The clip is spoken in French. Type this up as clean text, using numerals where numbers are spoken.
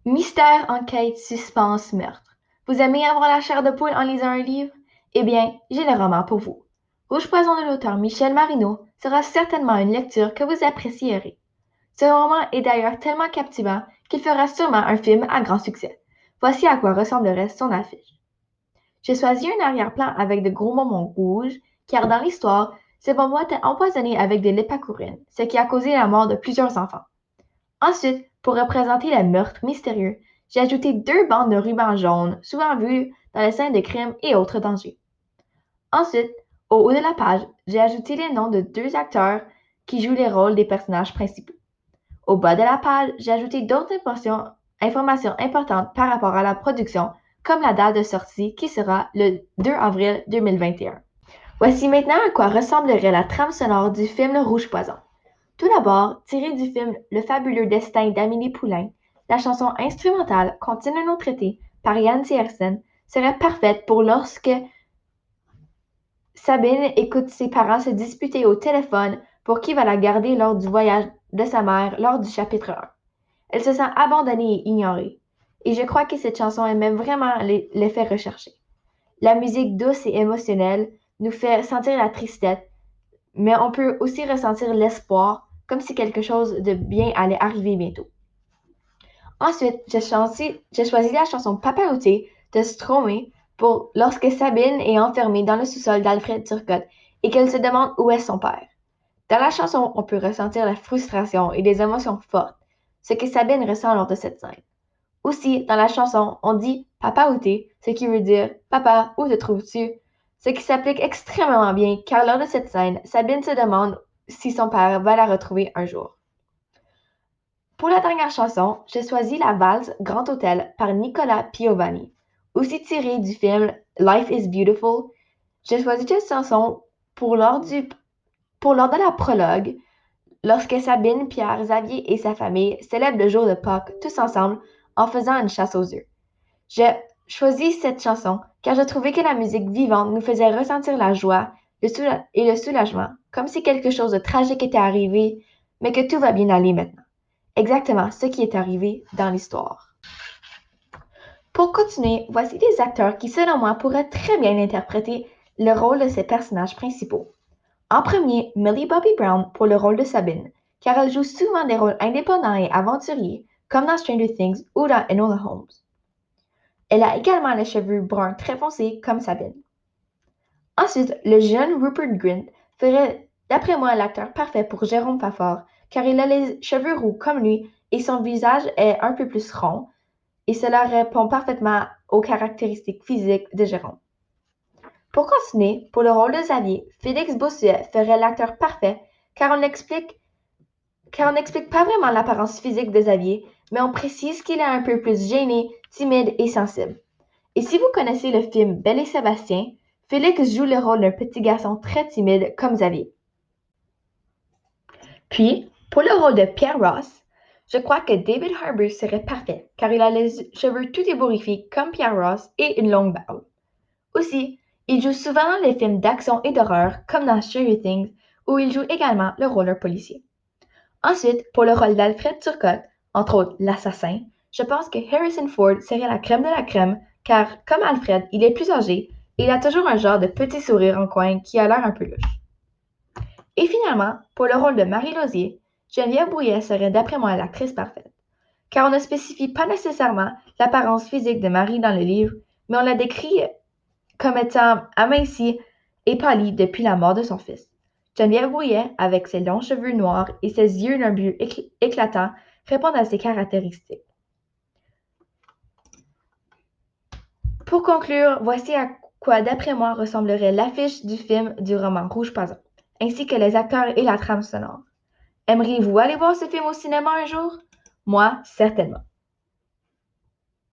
Mystère, enquête, suspense, meurtre. Vous aimez avoir la chair de poule en lisant un livre? Eh bien, j'ai le roman pour vous. Rouge Poison de l'auteur Michel Marino sera certainement une lecture que vous apprécierez. Ce roman est d'ailleurs tellement captivant qu'il fera sûrement un film à grand succès. Voici à quoi ressemblerait son affiche. J'ai choisi un arrière-plan avec de gros bonbons rouges, car dans l'histoire, ces bonbons étaient empoisonnés avec de l'épacourine, ce qui a causé la mort de plusieurs enfants. Ensuite, pour représenter le meurtre mystérieux, j'ai ajouté deux bandes de rubans jaunes, souvent vues dans les scènes de crime et autres dangers. Ensuite, au haut de la page, j'ai ajouté les noms de deux acteurs qui jouent les rôles des personnages principaux. Au bas de la page, j'ai ajouté d'autres informations importantes par rapport à la production, comme la date de sortie qui sera le 2 avril 2021. Voici maintenant à quoi ressemblerait la trame sonore du film Le Rouge Poison. Tout d'abord, tiré du film Le fabuleux destin d'Amélie Poulain, la chanson instrumentale Continuons traité par Yann Tiersen serait parfaite pour lorsque Sabine écoute ses parents se disputer au téléphone pour qui va la garder lors du voyage de sa mère lors du chapitre 1. Elle se sent abandonnée et ignorée. Et je crois que cette chanson émet vraiment l'effet recherché. La musique douce et émotionnelle nous fait sentir la tristesse, mais on peut aussi ressentir l'espoir, comme si quelque chose de bien allait arriver bientôt. Ensuite, j'ai choisi la chanson Papaouté de Stromae pour lorsque Sabine est enfermée dans le sous-sol d'Alfred Turcotte et qu'elle se demande où est son père. Dans la chanson, on peut ressentir la frustration et des émotions fortes, ce que Sabine ressent lors de cette scène. Aussi, dans la chanson, on dit Papa où t'es, ce qui veut dire Papa, où te trouves-tu? Ce qui s'applique extrêmement bien car lors de cette scène, Sabine se demande si son père va la retrouver un jour. Pour la dernière chanson, j'ai choisi la valse Grand Hôtel par Nicola Piovani. Aussi tirée du film Life is Beautiful, j'ai choisi cette chanson pour lors de la prologue, lorsque Sabine, Pierre, Xavier et sa famille célèbrent le jour de Pâques tous ensemble en faisant une chasse aux œufs. J'ai choisi cette chanson car je trouvais que la musique vivante nous faisait ressentir la joie et le soulagement, comme si quelque chose de tragique était arrivé, mais que tout va bien aller maintenant. Exactement ce qui est arrivé dans l'histoire. Pour continuer, voici des acteurs qui, selon moi, pourraient très bien interpréter le rôle de ces personnages principaux. En premier, Millie Bobby Brown pour le rôle de Sabine, car elle joue souvent des rôles indépendants et aventuriers, comme dans Stranger Things ou dans Enola Holmes. Elle a également les cheveux bruns très foncés comme Sabine. Ensuite, le jeune Rupert Grint ferait, d'après moi, l'acteur parfait pour Jérôme Fafard, car il a les cheveux roux comme lui et son visage est un peu plus rond, et cela répond parfaitement aux caractéristiques physiques de Jérôme. Pour continuer, pour le rôle de Xavier, Félix Bossuet ferait l'acteur parfait, car on n'explique pas vraiment l'apparence physique de Xavier, mais on précise qu'il est un peu plus gêné, timide et sensible. Et si vous connaissez le film Belle et Sébastien, Félix joue le rôle d'un petit garçon très timide comme Xavier. Puis, pour le rôle de Pierre Ross, je crois que David Harbour serait parfait, car il a les cheveux tout ébouriffés comme Pierre Ross et une longue barbe. Aussi, il joue souvent dans les films d'action et d'horreur, comme dans Stranger Things, où il joue également le rôle d'un policier. Ensuite, pour le rôle d'Alfred Turcotte, entre autres l'assassin, je pense que Harrison Ford serait la crème de la crème, car comme Alfred, il est plus âgé et il a toujours un genre de petit sourire en coin qui a l'air un peu louche. Et finalement, pour le rôle de Marie Lausier, Geneviève Bouillet serait d'après moi l'actrice parfaite, car on ne spécifie pas nécessairement l'apparence physique de Marie dans le livre, mais on la décrit comme étant amincie et pâlie depuis la mort de son fils. Geneviève Bouillet, avec ses longs cheveux noirs et ses yeux d'un bleu éclatant, répond à ces caractéristiques. Pour conclure, voici à quoi, d'après moi, ressemblerait l'affiche du film du roman Rouge Poison, ainsi que les acteurs et la trame sonore. Aimeriez-vous aller voir ce film au cinéma un jour? Moi, certainement.